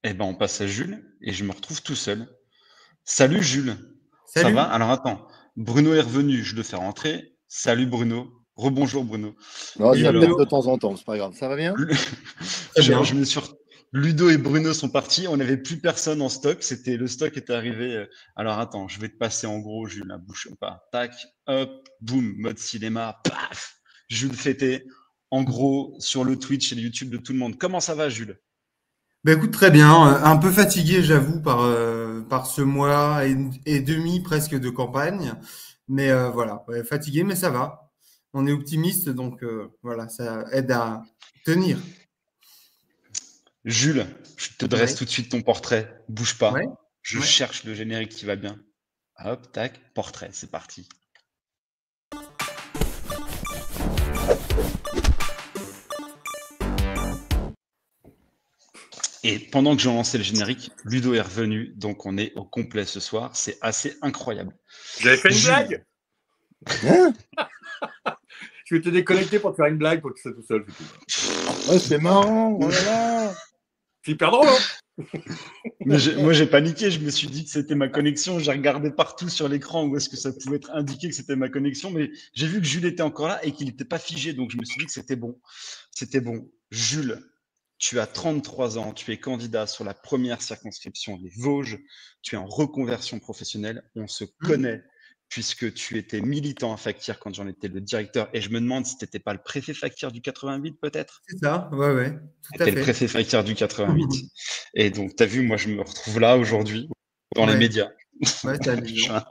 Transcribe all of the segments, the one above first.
Eh ben, on passe à Jules et je me retrouve tout seul. Salut Jules, ça va? Salut. Alors attends, Bruno est revenu, je le fais rentrer. Salut Bruno, rebonjour Bruno. Non, Et ça Salut pète de alors, Bruno. temps en temps, c'est pas grave. Ça va bien? Très je bien. me suis Ludo et Bruno sont partis, on n'avait plus personne en stock, le stock était arrivé. Alors attends, je vais te passer en gros Jules, la bouche pas. Tac, hop, boum, mode cinéma, paf, Jules fêté. En gros, sur le Twitch et le YouTube de tout le monde. Comment ça va Jules? Ben écoute, très bien. Un peu fatigué, j'avoue, par ce mois et demi presque de campagne. Mais voilà, ouais, fatigué, mais ça va. On est optimiste, donc voilà, ça aide à tenir. Jules, je te dresse Ouais, tout de suite ton portrait. Bouge ouais, pas. Je ouais. cherche le générique qui va bien. Hop, tac, portrait, c'est parti. Et pendant que j'ai lancé le générique, Ludo est revenu, donc on est au complet ce soir. C'est assez incroyable. Vous avez fait une Jules, blague? Hein? Je vais te déconnecter pour te faire une blague pour que tu sois tout seul. Ouais, c'est marrant, oh là là. C'est hyper drôle, hein? mais moi j'ai paniqué, je me suis dit que c'était ma connexion. J'ai regardé partout sur l'écran où est-ce que ça pouvait être indiqué que c'était ma connexion, mais j'ai vu que Jules était encore là et qu'il n'était pas figé, donc je me suis dit que c'était bon. C'était bon. Jules, tu as 33 ans, tu es candidat sur la première circonscription des Vosges, tu es en reconversion professionnelle, on se connaît puisque tu étais militant à Factier quand j'en étais le directeur, et je me demande si tu n'étais pas le préfet Factier du 88 peut-être. C'est ça, ouais, ouais, Tu tout à étais le fait. préfet Factier du 88. Et donc, tu as vu, moi je me retrouve là aujourd'hui, dans les Ouais, médias. ouais, c'est amusant.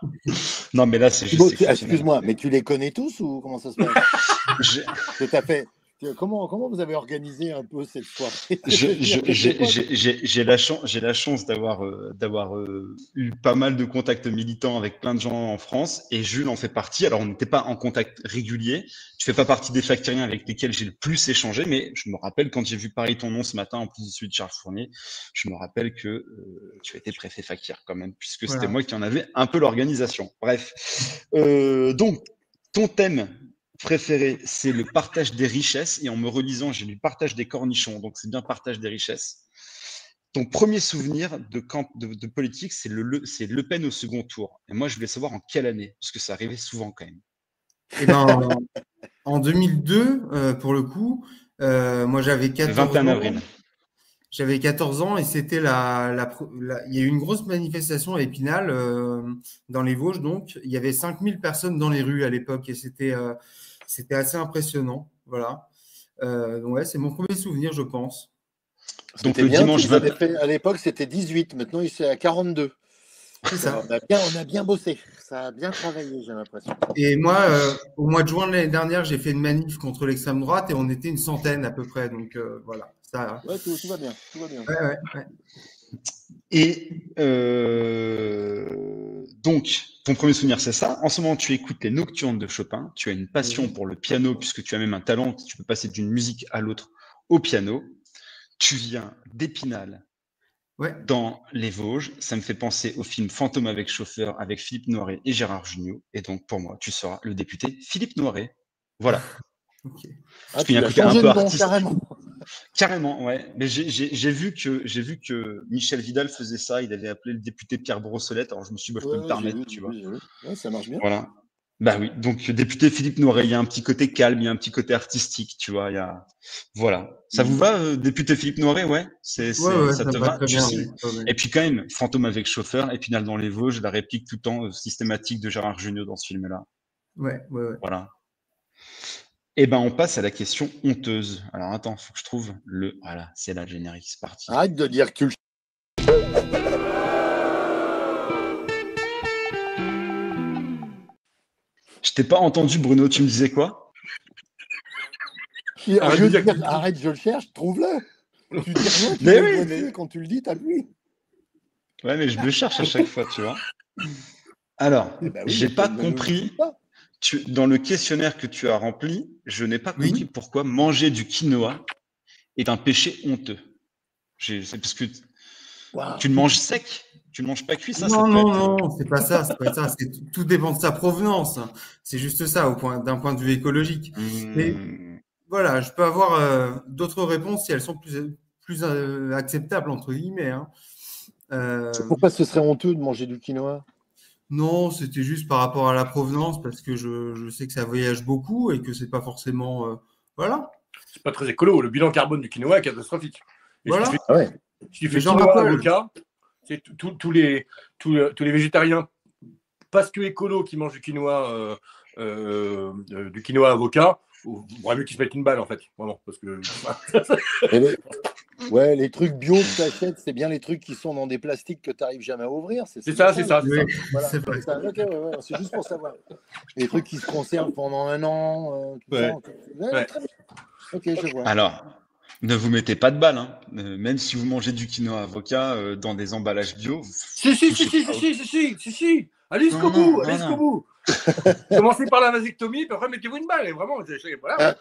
Non mais là c'est juste exceptionnel. Excuse-moi, mais tu les connais tous ou comment ça se passe? J'ai- Tout à fait. Comment vous avez organisé un peu cette soirée? j'ai la chance d'avoir eu pas mal de contacts militants avec plein de gens en France, et Jules en fait partie. Alors on n'était pas en contact régulier. Tu fais pas partie des facturiens avec lesquels j'ai le plus échangé, mais je me rappelle quand j'ai vu Paris ton nom ce matin en plus de celui de Charles Fournier, je me rappelle que tu étais préfet Factier quand même, puisque c'était Voilà. moi qui en avais un peu l'organisation. Bref, donc ton thème préféré, c'est le partage des richesses. Et en me relisant, j'ai lu partage des cornichons, donc c'est bien partage des richesses. Ton premier souvenir de politique, c'est Le Pen au second tour. Et moi, je voulais savoir en quelle année, parce que ça arrivait souvent quand même. Et ben, en 2002, pour le coup, moi j'avais Le 14 21 ans. avril. J'avais 14 ans et c'était il y a eu une grosse manifestation à Épinal, dans les Vosges. Donc, il y avait 5000 personnes dans les rues à l'époque et c'était assez impressionnant. Voilà. Donc, ouais, c'est mon premier souvenir, je pense. Donc C'était le bien, dimanche ils avaient 20. fait, à l'époque c'était 18, maintenant il est à 42. C'est ça. On a bien bossé, ça a bien travaillé, j'ai l'impression. Et moi, au mois de juin de l'année dernière, j'ai fait une manif contre l'extrême droite et on était une centaine à peu près. Donc, voilà. Ça, Ouais, tout va bien, tout va bien. ouais, ouais, ouais. Et donc, ton premier souvenir, c'est ça. En ce moment, tu écoutes les nocturnes de Chopin. Tu as une passion pour le piano, puisque tu as même un talent. Tu peux passer d'une musique à l'autre au piano. Tu viens d'Épinal, Ouais. dans les Vosges. Ça me fait penser au film Fantôme avec chauffeur avec Philippe Noiret et Gérard Jugnot. Et donc, pour moi, tu seras le député Philippe Noiret. Voilà. Ok. Ah, Puis il y a tu un as côté un changé peu de nom, artiste. carrément. Carrément, ouais. Mais j'ai vu que Michel Vidal faisait ça. Il avait appelé le député Pierre Brossolette. Alors je me suis dit, bah, je peux me Ouais, j'ai permettre, vu, tu j'ai vois. vu, j'ai vu. Ouais, ça marche bien. Voilà. Bah oui. Donc député Philippe Noiret, il y a un petit côté calme, il y a un petit côté artistique, tu vois. Voilà. Ça vous va, député Philippe Noiret, ouais. Ouais, ouais, Ça ça te me va va. très Tu bien. sais. Ouais, ouais, ouais. Et puis quand même, Fantôme avec chauffeur, Épinal dans les Vosges, la réplique tout le temps systématique de Gérard Jugnot dans ce film-là. Ouais, ouais, ouais. Voilà. Eh ben, on passe à la question honteuse. Alors attends, faut que je trouve le. Voilà, c'est là le générique, c'est parti. Arrête de dire que tu le. Je t'ai pas entendu, Bruno. Tu me disais quoi? Arrête de dire que tu- Arrête, je le cherche, trouve-le. Tu dis rien, tu Mais mets le oui, doigt dessus, et quand tu le dis, t'appuies. ouais, mais je le cherche à chaque fois, tu vois. Alors, Eh ben oui, j'ai pas ne nous compris. quitte pas. Dans le questionnaire que tu as rempli, je n'ai pas compris Oui. pourquoi manger du quinoa est un péché honteux. C'est parce que Waouh. tu le manges sec, tu le manges pas cuit, ça Non, peut non, être. non, c'est pas ça, c'est pas ça. Tout dépend de sa provenance. C'est juste ça, d'un point de vue écologique. Mais Hum, voilà, je peux avoir d'autres réponses si elles sont plus plus acceptable, entre guillemets. Hein. Pourquoi ce serait honteux de manger du quinoa? Non, c'était juste par rapport à la provenance, parce que je sais que ça voyage beaucoup et que c'est pas forcément. Voilà. C'est pas très écolo. Le bilan carbone du quinoa est catastrophique. Et Voilà. Si tu fais, Ah ouais. si tu fais Genre quinoa Apple. avocat, c'est tous les végétariens parce que écolo qui mangent du quinoa avocat, il vaudrait mieux qu'ils se mettent une balle en fait, vraiment, parce que. Ouais, les trucs bio que tu achètes, c'est bien les trucs qui sont dans des plastiques que tu n'arrives jamais à ouvrir. C'est ça. Oui, Voilà, c'est vrai. c'est ça. Ok, ouais, c'est juste pour savoir. Les trucs qui se conservent pendant 1 an, tout Ouais. ça. Ouais. Très bien. Ok, je vois. Alors, ne vous mettez pas de balles, hein. Même si vous mangez du quinoa avocat dans des emballages bio. Si. Allez jusqu'au bout. Commencez par la vasectomie, puis après mettez-vous une balle. Et vraiment, voilà.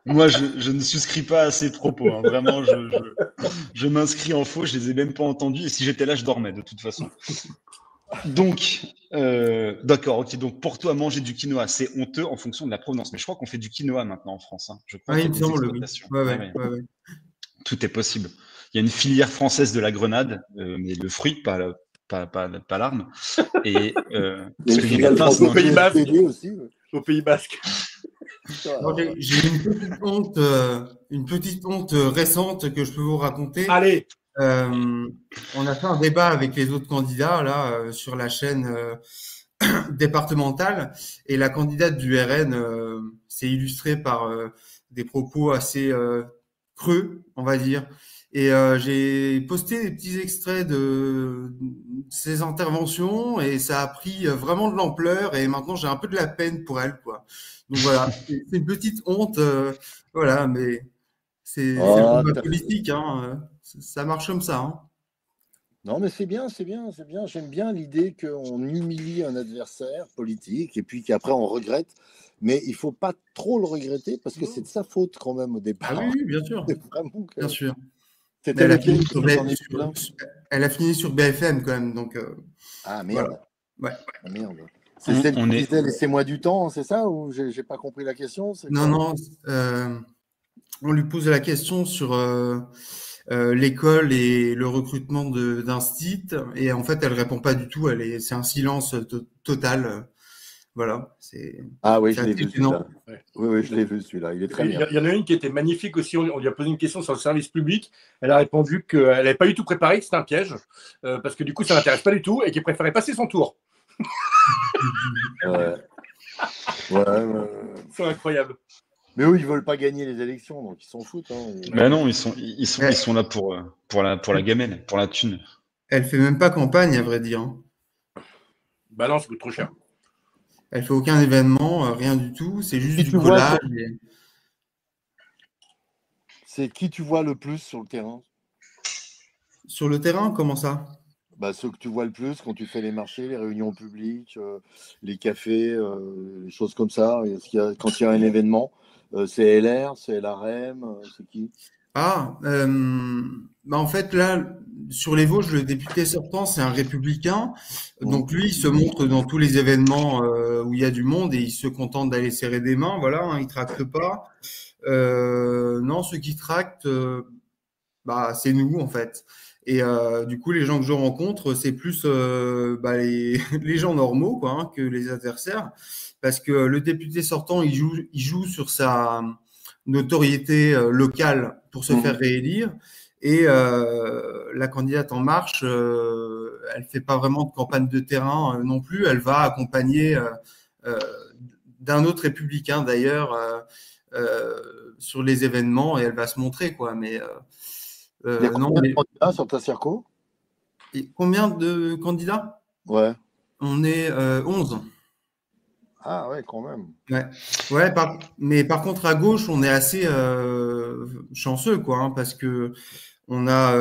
Moi, je ne souscris pas à ces propos. Hein. Vraiment, je m'inscris en faux. Je les ai même pas entendus. Et si j'étais là, je dormais de toute façon. Donc, d'accord, ok. Donc, pour toi, manger du quinoa, c'est honteux en fonction de la provenance. Mais je crois qu'on fait du quinoa maintenant en France. Hein. Je crois qu'il y a Il me des semble, oui. exploitations. Ouais. Tout est possible. Il y a une filière française de la grenade, mais le fruit, pas l'arme. Et parce qu'il y a plein au Pays Basque. Aussi, ouais. Au Pays Basque. J'ai une petite honte récente que je peux vous raconter. Allez. On a fait un débat avec les autres candidats là sur la chaîne départementale et la candidate du RN s'est illustrée par des propos assez creux, on va dire. Et j'ai posté des petits extraits de ses interventions et ça a pris vraiment de l'ampleur et maintenant j'ai un peu de la peine pour elle, quoi. Donc voilà, c'est une petite honte, voilà, mais c'est le combat politique, hein, ça marche comme ça. Hein. Non, mais c'est bien. J'aime bien l'idée qu'on humilie un adversaire politique et puis qu'après on regrette. Mais il ne faut pas trop le regretter parce que c'est de sa faute quand même au départ. Ah oui, bien sûr. Bien sûr. C'était elle a fini sur BFM quand même, donc. Ah merde. Voilà. Ouais. Ah, merde. C'est celle qui disait laissez-moi du temps, c'est ça ou j'ai pas compris la question? Non. On lui pose la question sur l'école et le recrutement d'un site et en fait elle répond pas du tout. C'est un silence total. Voilà. Ah oui, je l'ai vu celui-là. Oui, je l'ai vu celui-là. Il est très bien. Il y en a une qui était magnifique aussi. On lui a posé une question sur le service public. Elle a répondu qu'elle n'avait pas du tout préparé, que c'était un piège, parce que du coup, ça l'intéresse pas du tout et qu'elle préférait passer son tour. Ouais. C'est incroyable. Mais eux, ils veulent pas gagner les élections, donc ils s'en foutent. Hein. Ben non, ils sont là pour la gamelle, pour la thune. Elle fait même pas campagne, à vrai dire. Hein. Bah non, ça coûte trop cher. Elle fait aucun événement, rien du tout. C'est juste du collage. C'est qui tu vois le plus sur le terrain? Sur le terrain, comment ça? Ceux que tu vois le plus quand tu fais les marchés, les réunions publiques, les cafés, les choses comme ça. Quand il y a un événement, c'est LR, c'est LRM, c'est qui? En fait, là, sur les Vosges, le député sortant, c'est un républicain. Donc, lui, il se montre dans tous les événements où il y a du monde et il se contente d'aller serrer des mains. Voilà, hein, il tracte pas. Non, ceux qui tractent, c'est nous, en fait. Et du coup, les gens que je rencontre, c'est plus les gens normaux quoi, hein, que les adversaires. Parce que le député sortant, il joue sur sa notoriété locale pour se faire réélire. Et la candidate En Marche, elle fait pas vraiment de campagne de terrain non plus. Elle va accompagner d'un autre républicain d'ailleurs sur les événements et elle va se montrer quoi. Mais il y a combien de candidats sur ta circo? Combien de candidats? Ouais. On est 11. Ah ouais, quand même. Ouais, mais par contre, à gauche, on est assez chanceux, quoi, hein, parce que on a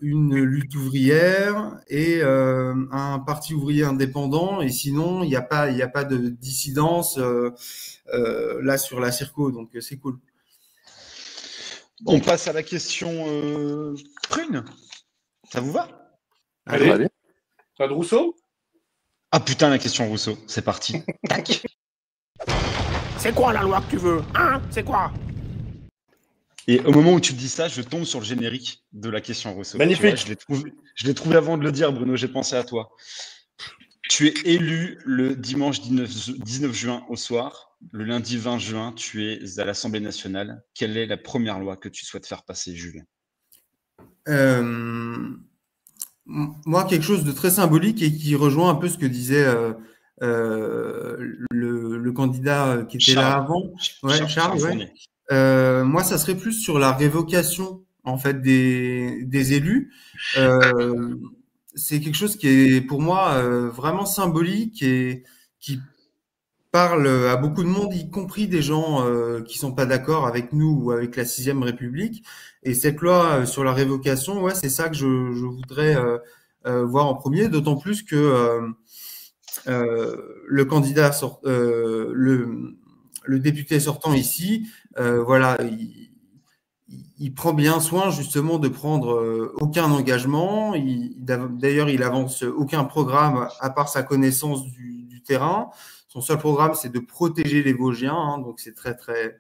une lutte ouvrière et un parti ouvrier indépendant, et sinon, il n'y a pas de dissidence là sur la circo, donc c'est cool. On passe à la question prune. Ça vous va? Allez. Pas de Rousseau? Ah putain, la question Rousseau, c'est parti. Tac. C'est quoi la loi que tu veux? Hein? C'est quoi? Et au moment où tu dis ça, je tombe sur le générique de la question Rousseau. Tu vois, Magnifique. je l'ai trouvé avant de le dire, Bruno, j'ai pensé à toi. Tu es élu le dimanche 19 juin au soir. Le lundi 20 juin, tu es à l'Assemblée nationale. Quelle est la première loi que tu souhaites faire passer, Julien? Moi, quelque chose de très symbolique et qui rejoint un peu ce que disait le candidat qui était là Charles, avant. Ouais, Charles Charles, ouais. Fournier. Moi, ça serait plus sur la révocation en fait des élus. C'est quelque chose qui est pour moi vraiment symbolique et qui parle à beaucoup de monde, y compris des gens qui sont pas d'accord avec nous ou avec la Sixième République. Et cette loi sur la révocation, ouais, c'est ça que je voudrais voir en premier, d'autant plus que le candidat le député sortant ici, voilà, il prend bien soin justement de prendre aucun engagement. D'ailleurs, il avance aucun programme à part sa connaissance du terrain. Son seul programme, c'est de protéger les Vosgiens. Hein, donc, c'est très, très.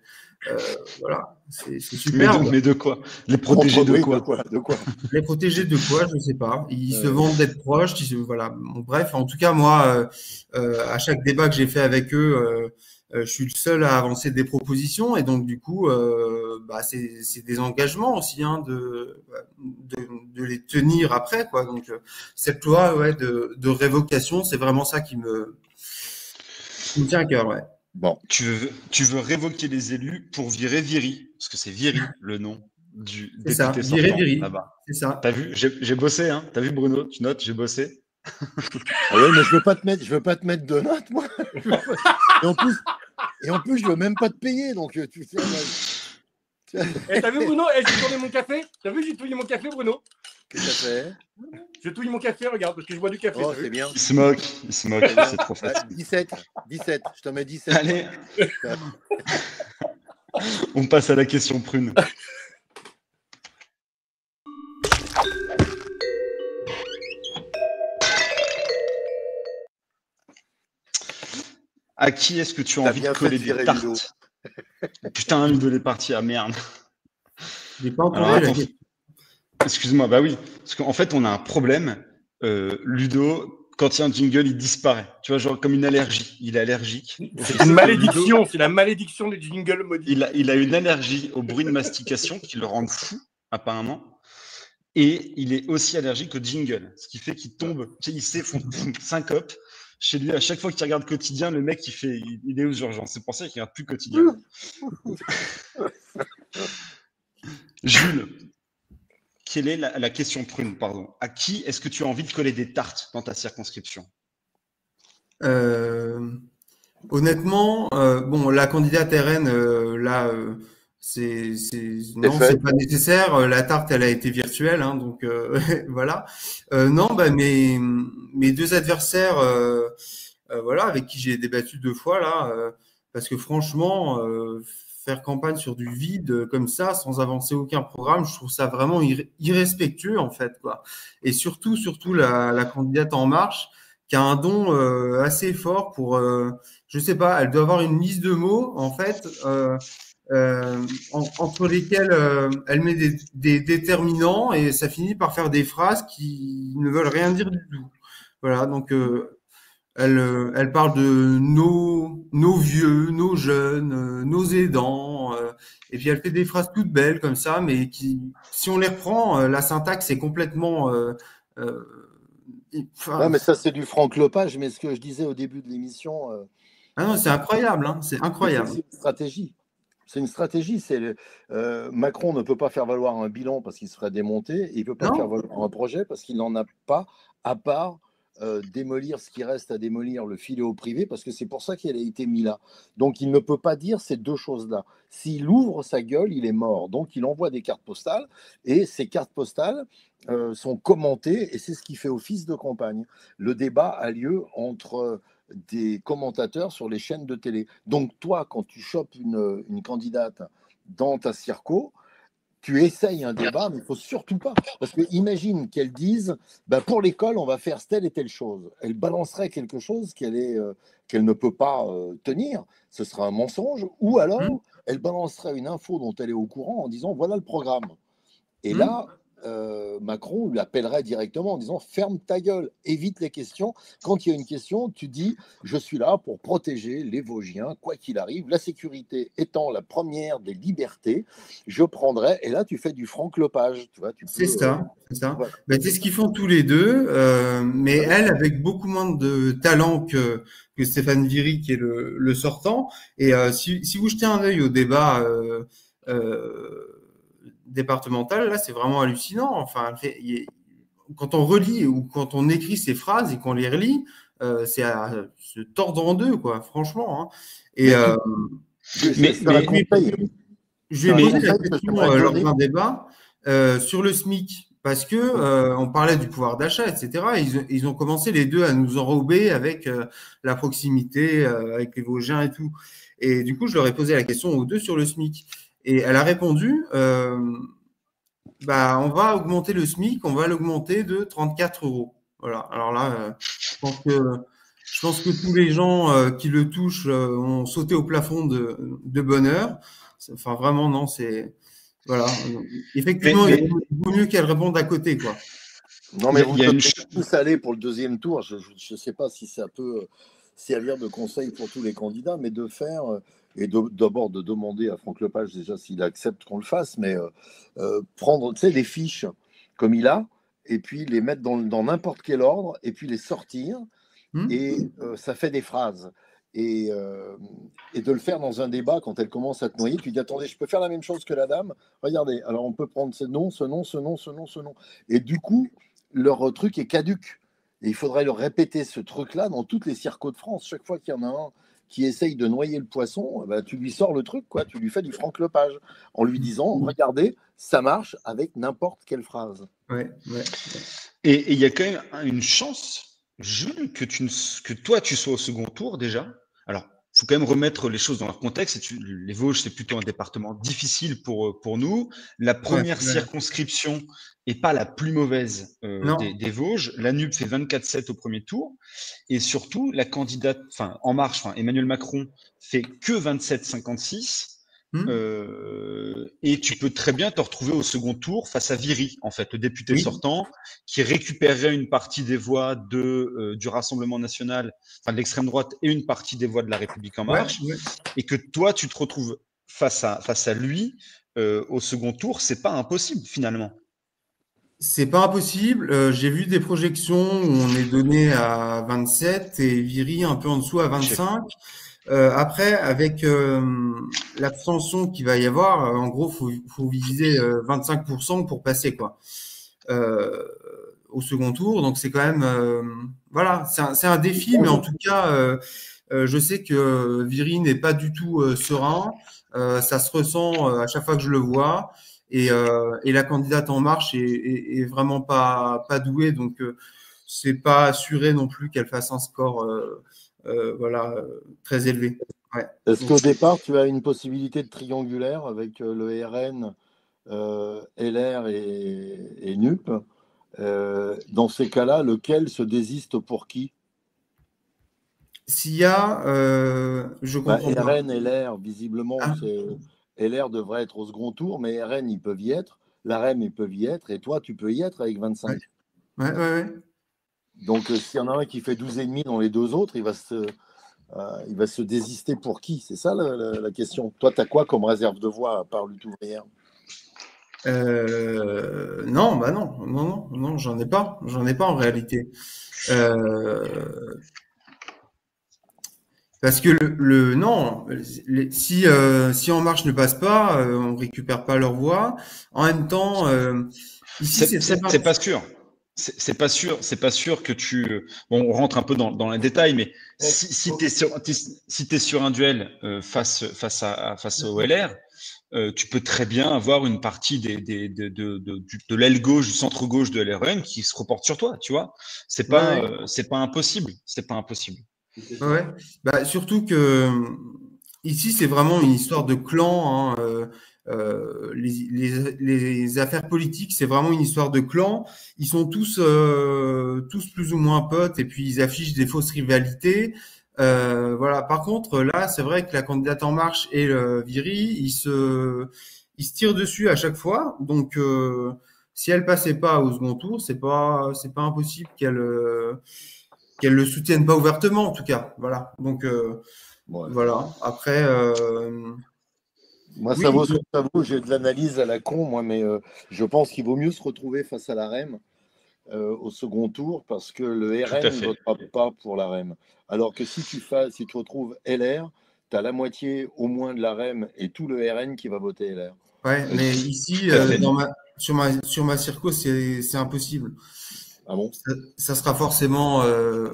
Voilà, c'est super. Mais de quoi? Les protéger de quoi? De quoi? Les protéger de quoi? Je ne sais pas. Ils se vantent d'être proches. Voilà. Bon, bref, en tout cas, moi, à chaque débat que j'ai fait avec eux, je suis le seul à avancer des propositions. Et donc, du coup, bah, c'est des engagements aussi hein, de les tenir après. Quoi. Donc, cette loi ouais, de révocation, c'est vraiment ça qui me tient à cœur. Ouais. Bon. Tu veux révoquer les élus pour virer Viry, parce que c'est Viry le nom du C'est ça, député virer sortant Viry. là-bas. C'est ça. T'as vu, j'ai bossé, hein. T'as vu Bruno, tu notes, j'ai bossé. Ah ouais, mais je veux pas te mettre de notes, moi. Et en plus, je veux même pas te payer, donc tu sais. Et t'as vu Bruno? J'ai tourné mon café. T'as vu, j'ai touillé mon café, Bruno? Qu'est-ce que ça fait? Je touille mon café, regarde, parce que je bois du café. Oh, c'est bien. Il se moque, c'est trop facile. 17, je te mets 17. Allez, on passe à la question prune. À qui est-ce que tu as envie de coller des tartes? Putain, Ludo est parti, ah merde. J'ai pas entendu Alors, la attends, question. excuse-moi, bah oui, parce qu'en fait, on a un problème. Ludo, quand il y a un jingle, il disparaît. Tu vois, genre comme une allergie. Il est allergique. C'est une malédiction, c'est la malédiction des jingles maudits. Il a une allergie au bruit de mastication qui le rend fou, apparemment. Et il est aussi allergique au jingle, ce qui fait qu'il tombe, tu sais, il s'effondre, syncope. Chez lui, à chaque fois qu'il regarde Quotidien, le mec, il est aux urgences. C'est pour ça qu'il ne regarde plus Quotidien. Jules, quelle est la question prune, pardon? À qui est-ce que tu as envie de coller des tartes dans ta circonscription? Honnêtement, bon, la candidate RN, là, non, c'est pas nécessaire. La tarte, elle a été virtuelle, hein, donc voilà. Non, bah, mes deux adversaires, voilà, avec qui j'ai débattu 2 fois là, parce que franchement, faire campagne sur du vide comme ça, sans avancer aucun programme, je trouve ça vraiment irrespectueux en fait, quoi. Et surtout la candidate En Marche, qui a un don assez fort pour, je sais pas, elle doit avoir une liste de mots en fait. Entre lesquels elle met des déterminants et ça finit par faire des phrases qui ne veulent rien dire du tout. Voilà, donc elle parle de nos vieux, nos jeunes, nos aidants, et puis elle fait des phrases toutes belles comme ça, mais qui, si on les reprend, la syntaxe est complètement. Ouais, mais ça, c'est du franc-clopage, mais ce que je disais au début de l'émission. Ah non, c'est incroyable, hein, c'est incroyable. C'est une stratégie. C'est une stratégie. Macron ne peut pas faire valoir un bilan parce qu'il se ferait démonter, et il ne peut pas faire valoir un projet parce qu'il n'en a pas, à part démolir ce qui reste à démolir, le filet au privé, parce que c'est pour ça qu'il a été mis là. Donc il ne peut pas dire ces deux choses-là. S'il ouvre sa gueule, il est mort. Donc il envoie des cartes postales, et ces cartes postales sont commentées, et c'est ce qui fait office de campagne. Le débat a lieu entre des commentateurs sur les chaînes de télé. Donc toi, quand tu chopes une candidate dans ta circo, tu essayes un débat, mais il ne faut surtout pas. Parce que imagine qu'elles disent, bah, pour l'école, on va faire telle et telle chose. Elle balancerait quelque chose qu'elle ne peut pas tenir. Ce sera un mensonge. Ou alors, elle balancerait une info dont elle est au courant en disant, voilà le programme. Et là, Macron l'appellerait directement en disant ferme ta gueule, évite les questions. Quand il y a une question, tu dis je suis là pour protéger les Vosgiens, quoi qu'il arrive. La sécurité étant la première des libertés, je prendrai. Et là, tu fais du franc-clopage. C'est ça, c'est ça. Voilà. Ben, c'est ce qu'ils font tous les deux, mais elle avec beaucoup moins de talent que Stéphane Viry qui est le sortant. Et si vous jetez un œil au débat départemental, là, c'est vraiment hallucinant. Enfin, quand on relit ou quand on écrit ces phrases et qu'on les relit, c'est à se tordre en deux, quoi, franchement. Hein. Et je lui ai posé la question lors d'un débat sur le SMIC, parce que on parlait du pouvoir d'achat, etc. Ils ont commencé les deux à nous enrober avec la proximité, avec les Vosgiens et tout. Et du coup, je leur ai posé la question aux deux sur le SMIC. Et elle a répondu, bah, on va augmenter le SMIC, on va l'augmenter de 34 €. Voilà. Alors là, je pense que tous les gens qui le touchent ont sauté au plafond de bonheur. Enfin, vraiment, non, c'est… Voilà. Effectivement, il vaut mieux qu'elle réponde à côté, quoi. Non, mais vous devez tous aller pour le deuxième tour. Je ne sais pas si ça peut servir de conseil pour tous les candidats, mais de faire… Et d'abord de demander à Franck Lepage déjà s'il accepte qu'on le fasse, mais prendre des fiches comme il a, et puis les mettre dans n'importe quel ordre, et puis les sortir, et ça fait des phrases. Et de le faire dans un débat quand elle commence à te noyer, tu dis attendez, je peux faire la même chose que la dame, regardez, alors on peut prendre ce nom, ce nom, ce nom, ce nom, ce nom. Et du coup, leur truc est caduque. Et il faudrait leur répéter ce truc-là dans toutes les circos de France. Chaque fois qu'il y en a un qui essaye de noyer le poisson, bah, tu lui sors le truc, quoi. Tu lui fais du Franck Lepage en lui disant regardez, ça marche avec n'importe quelle phrase. Ouais. Et il y a quand même une chance, Jules, que toi tu sois au second tour déjà. Alors, il faut quand même remettre les choses dans leur contexte. Les Vosges, c'est plutôt un département difficile pour nous. La première circonscription n'est pas la plus mauvaise des Vosges. La NUP fait 24-7 au premier tour. Et surtout, la candidate, En Marche, Emmanuel Macron, fait que 27-56. Et tu peux très bien te retrouver au second tour face à Viry, en fait, le député sortant, qui récupérerait une partie des voix du Rassemblement national, de l'extrême droite, et une partie des voix de la République en marche, et que toi, tu te retrouves face à lui au second tour, c'est pas impossible finalement. C'est pas impossible. J'ai vu des projections où on est donné à 27 et Viry un peu en dessous à 25. Après, avec l'abstention qu'il va y avoir, en gros, faut viser 25% pour passer, quoi, au second tour. Donc c'est quand même, voilà, c'est un défi, mais en tout cas, je sais que Viry n'est pas du tout serein. Ça se ressent à chaque fois que je le vois. Et la candidate En Marche est vraiment pas douée, donc c'est pas assuré non plus qu'elle fasse un score très élevé. Ouais. Est-ce qu'au départ, tu as une possibilité de triangulaire avec le RN, LR et NUP? Dans ces cas-là, lequel se désiste pour qui? S'il y a, je comprends pas. RN, LR, visiblement, LR devrait être au second tour, mais RN, ils peuvent y être. L'AREM, ils peuvent y être. Et toi, tu peux y être avec 25. Ouais. Donc, s'il y en a un qui fait 12,5 dans les deux autres, il va se désister pour qui? C'est ça la question. Toi, tu as quoi comme réserve de voix à part lutte ouvrière? Non, j'en ai pas. J'en ai pas en réalité. Parce que si En Marche ne passe pas, on récupère pas leur voix. En même temps, ici c'est pas sûr. C'est pas sûr que tu. Bon, on rentre un peu dans les détails, mais si t'es sur un duel face au LR, tu peux très bien avoir une partie de l'aile gauche, du centre gauche de LRN qui se reporte sur toi, tu vois. C'est pas impossible. C'est pas impossible. Ouais. Bah, surtout que ici c'est vraiment une histoire de clan. Hein. les affaires politiques, c'est vraiment une histoire de clan. Ils sont tous plus ou moins potes et puis ils affichent des fausses rivalités. Voilà. Par contre, là, c'est vrai que la candidate En Marche et le Viry, ils se tirent dessus à chaque fois. Donc, si elle passait pas au second tour, c'est pas impossible qu'elle le soutienne pas ouvertement, en tout cas. Voilà. Donc, voilà. Après, moi, oui, ça vaut ce que ça vaut. J'ai de l'analyse à la con, moi, mais je pense qu'il vaut mieux se retrouver face à la REM au second tour parce que le Tout à RN ne fait. votera pas pour la REM. Alors que si tu retrouves LR, tu as la moitié au moins de la REM et tout le RN qui va voter LR. ouais, mais ici, Tout à fait. sur ma circo, c'est impossible. Ah bon? Ça sera forcément,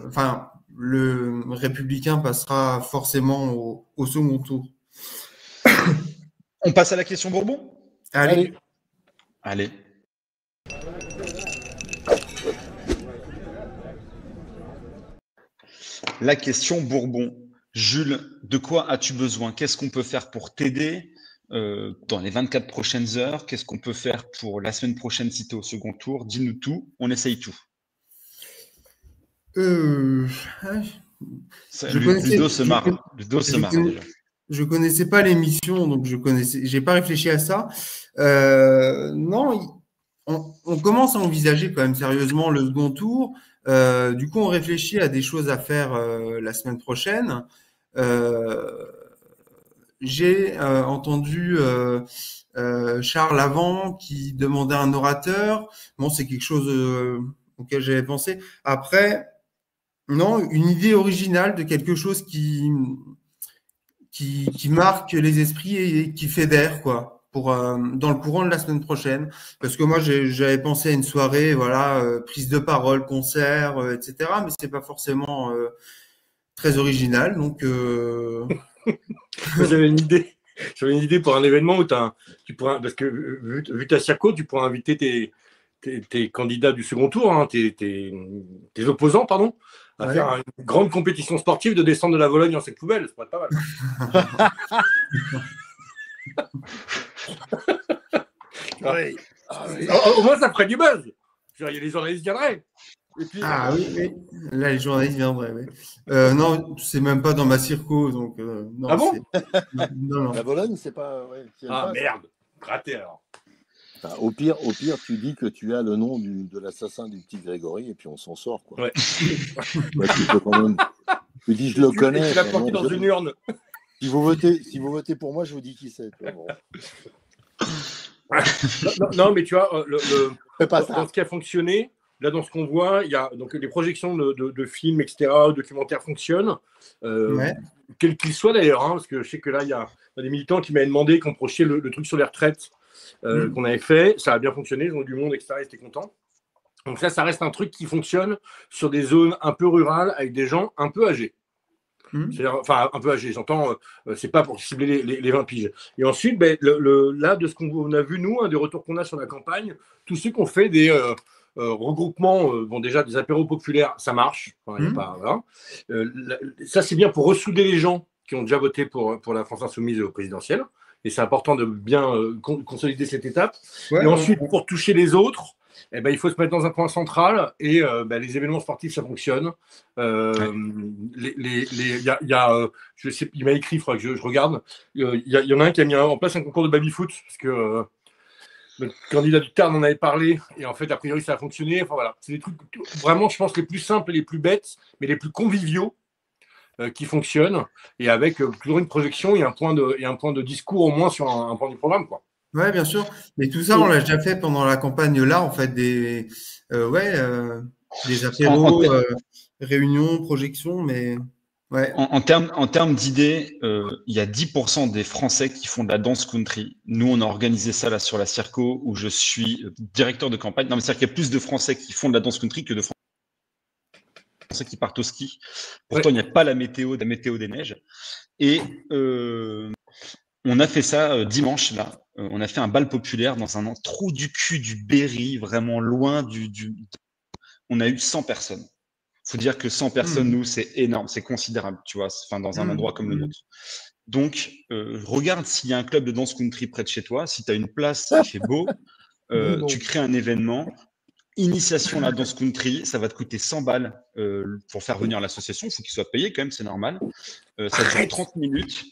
enfin, le républicain passera forcément au second tour. On passe à la question Bourbon? Allez. Allez. La question Bourbon. Jules, de quoi as-tu besoin? Qu'est-ce qu'on peut faire pour t'aider dans les 24 prochaines heures? Qu'est-ce qu'on peut faire pour la semaine prochaine si tu es au second tour? Dis-nous tout, on essaye tout. Ludo se marre. Ludo se marre déjà. Je connaissais pas l'émission, donc j'ai pas réfléchi à ça. Non, on commence à envisager quand même sérieusement le second tour. Du coup, on réfléchit à des choses à faire la semaine prochaine. J'ai entendu Charles Avant qui demandait un orateur. Bon, c'est quelque chose auquel j'avais pensé. Après, non, une idée originale de quelque chose qui marque les esprits et qui fédère, quoi, pour dans le courant de la semaine prochaine. Parce que moi, j'avais pensé à une soirée, voilà, prise de parole, concert, etc. Mais c'est pas forcément très original. Donc, j'avais une idée. J'avais une idée pour un événement où tu pourras, parce que vu ta circo, tu pourras inviter tes candidats du second tour, hein, tes opposants, pardon, à faire une grande compétition sportive de descendre de la Vologne en cette poubelle. Ça pourrait être pas mal. Au moins, ça ferait du buzz. Les journalistes viendraient. Et puis, oui. Là, les journalistes viendraient. Oui. Non, c'est même pas dans ma circo, donc. Non, ah bon? Non. La Vologne, c'est pas. Ouais, merde, raté alors. Enfin, au pire, tu dis que tu as le nom de l'assassin du petit Grégory et puis on s'en sort, quoi. Ouais. Bah, tu dis, je le connais. Tu l'as planté dans une urne. Si vous votez pour moi, je vous dis qui c'est. Bon. non, mais tu vois, dans ce qui a fonctionné, là, dans ce qu'on voit, il y a donc les projections de films, etc., documentaires fonctionnent, quels qu'ils soient d'ailleurs, hein, parce que je sais que là, il y a des militants qui m'avaient demandé qu'on projetait le truc sur les retraites qu'on avait fait. Ça a bien fonctionné, ils ont eu du monde, etc., ils étaient contents. Donc ça reste un truc qui fonctionne sur des zones un peu rurales avec des gens un peu âgés. Enfin, un peu âgés, j'entends, c'est pas pour cibler les 20 piges. Et ensuite, là, de ce qu'on a vu, nous, des retours qu'on a sur la campagne, tous ceux qui ont fait des regroupements, déjà des apéros populaires, ça marche. Enfin, y a pas, voilà. Ça, c'est bien pour ressouder les gens qui ont déjà voté pour la France Insoumise au présidentiel. Et c'est important de bien consolider cette étape. Et ensuite, pour toucher les autres, il faut se mettre dans un point central et les événements sportifs, ça fonctionne. Il m'a écrit, il faudra que je regarde. Il y en a un qui a mis en place un concours de baby-foot parce que le candidat du Tarn en avait parlé et en fait, a priori, ça a fonctionné. Enfin voilà, c'est des trucs vraiment, je pense, les plus simples et les plus bêtes, mais les plus conviviaux qui fonctionnent et avec toujours une projection et un point de discours au moins sur un point du programme, quoi. Ouais, bien sûr. Mais tout ça, on l'a déjà fait pendant la campagne là, en fait, des apéros, réunions, projections, mais ouais. En termes d'idées, il y a 10% des Français qui font de la danse country. Nous, on a organisé ça là sur la Circo où je suis directeur de campagne. Non, mais c'est-à-dire qu'il y a plus de Français qui font de la danse country que de Français qui partent au ski. Pourtant, il n'y a pas la météo des neiges. Et on a fait ça dimanche là. On a fait un bal populaire dans un trou du cul du Berry, vraiment loin On a eu 100 personnes. Faut dire que 100 personnes, nous, c'est énorme, c'est considérable, tu vois, dans un endroit comme le nôtre. Donc, regarde s'il y a un club de danse country près de chez toi. Si tu as une place, il fait beau, tu crées un événement. Initiation à la danse country, ça va te coûter 100 balles pour faire venir l'association. Il faut qu'il soit payé quand même, c'est normal. Ça dure 30 minutes.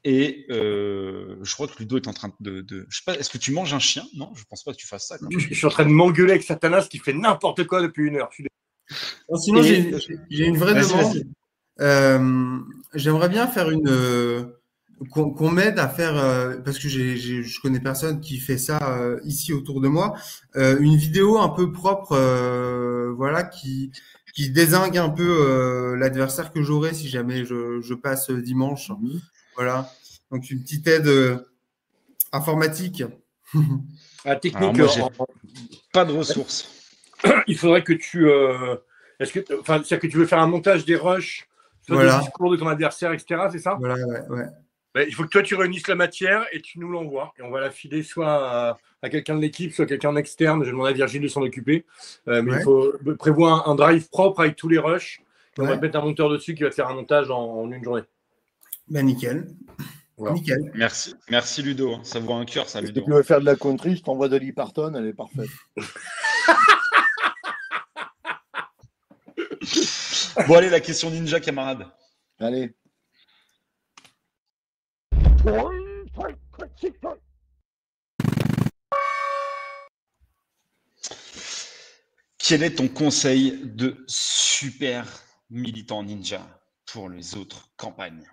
Et je crois que Ludo est en train de je sais pas, est-ce que tu manges un chien? Non, je pense pas que tu fasses ça. Je suis en train de m'engueuler avec Satanas qui fait n'importe quoi depuis 1 heure. Sinon, j'ai une vraie demande. J'aimerais bien faire qu'on m'aide à faire, parce que je connais personne qui fait ça ici autour de moi, une vidéo un peu propre, voilà, qui dézingue un peu l'adversaire que j'aurai si jamais je passe dimanche. Voilà. Donc une petite aide informatique. Technique. Pas de ressources. Il faudrait que tu. C'est-à-dire que tu veux faire un montage des rushs, voilà. Des discours de ton adversaire, etc. C'est ça? Voilà, ouais. Il faut que toi, tu réunisses la matière et tu nous l'envoies. Et on va la filer soit à quelqu'un de l'équipe, soit à quelqu'un d'externe. Je demande à Virgile de s'en occuper. Mais il faut prévoir un drive propre avec tous les rushs. Et on va te mettre un monteur dessus qui va te faire un montage en une journée. Nickel. Voilà. Nickel. Merci Ludo. Ça vaut un cœur, ça, Ludo. Si tu veux faire de la country, je t'envoie Dolly Parton, elle est parfaite. Bon, allez, la question ninja, camarade. Allez. Quel est ton conseil de super militant ninja pour les autres campagnes?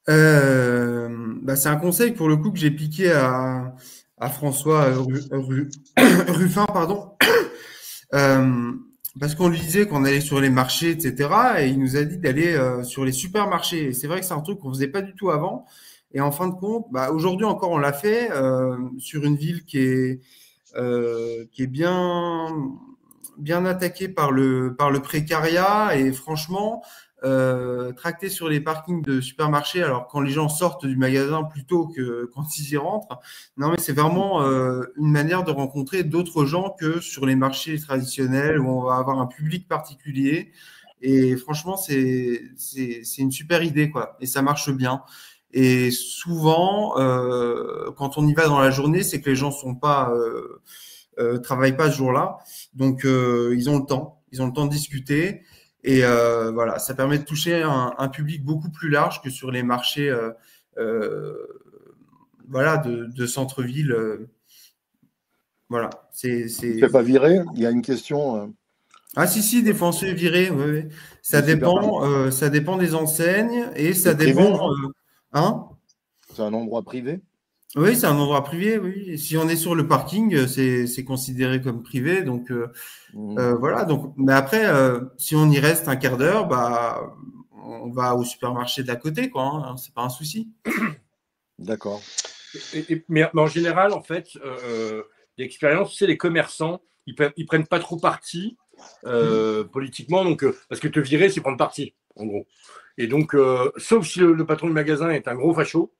C'est un conseil pour le coup que j'ai piqué à François Ruffin, pardon. Parce qu'on lui disait qu'on allait sur les marchés, etc. Et il nous a dit d'aller sur les supermarchés. Et c'est vrai que c'est un truc qu'on faisait pas du tout avant. Et en fin de compte, aujourd'hui encore, on l'a fait sur une ville qui est bien attaquée par le précariat. Et franchement, tracter sur les parkings de supermarchés, alors quand les gens sortent du magasin plutôt que quand ils y rentrent. Non, mais c'est vraiment une manière de rencontrer d'autres gens que sur les marchés traditionnels où on va avoir un public particulier. Et franchement, c'est une super idée, quoi. Et ça marche bien. Et souvent, quand on y va dans la journée, c'est que les gens travaillent pas ce jour-là. Donc, ils ont le temps. Ils ont le temps de discuter. Et voilà, ça permet de toucher un public beaucoup plus large que sur les marchés de centre-ville. Voilà. Tu ne fais pas virer? Il y a une question. Ah si, des fois on se fait virer. Oui. Ça dépend des enseignes et ça dépend. C'est un endroit privé? Oui, c'est un endroit privé, oui. Si on est sur le parking, c'est considéré comme privé. Donc, voilà. Donc, mais après, si on y reste un quart d'heure, on va au supermarché d'à côté, quoi. Hein, c'est pas un souci. D'accord. Mais en général, en fait, l'expérience, c'est les commerçants, ils prennent pas trop parti politiquement. Donc, parce que te virer, c'est prendre parti, en gros. Et donc, sauf si le patron du magasin est un gros facho,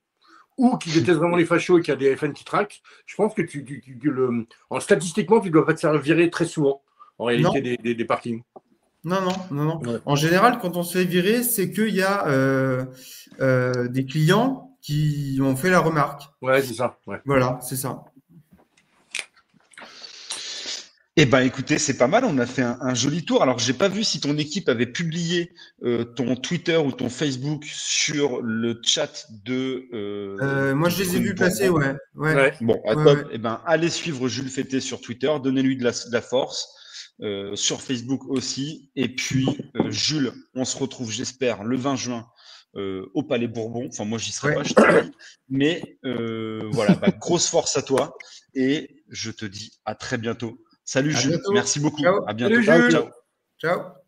ou qui déteste vraiment les fachos et qui a des FN qui traquent, je pense que statistiquement, tu ne dois pas te faire virer très souvent, en réalité, des parkings. Non. Ouais. En général, quand on se fait virer, c'est qu'il y a des clients qui ont fait la remarque. Ouais, c'est ça. Ouais. Voilà, c'est ça. Eh ben, écoutez, c'est pas mal. On a fait un joli tour. Alors, j'ai pas vu si ton équipe avait publié ton Twitter ou ton Facebook sur le chat de. Moi, je les ai vus passer, ouais. Bon, top. Eh ben, allez suivre Jules Fété sur Twitter. Donnez-lui de la force. Sur Facebook aussi. Et puis, Jules, on se retrouve, j'espère, le 20 juin au Palais Bourbon. Enfin, moi, j'y serai pas, je te dis. Mais voilà, grosse force à toi. Et je te dis à très bientôt. Salut Jules, merci beaucoup. Ciao. À bientôt. Salut, Jules. Ciao. Ciao.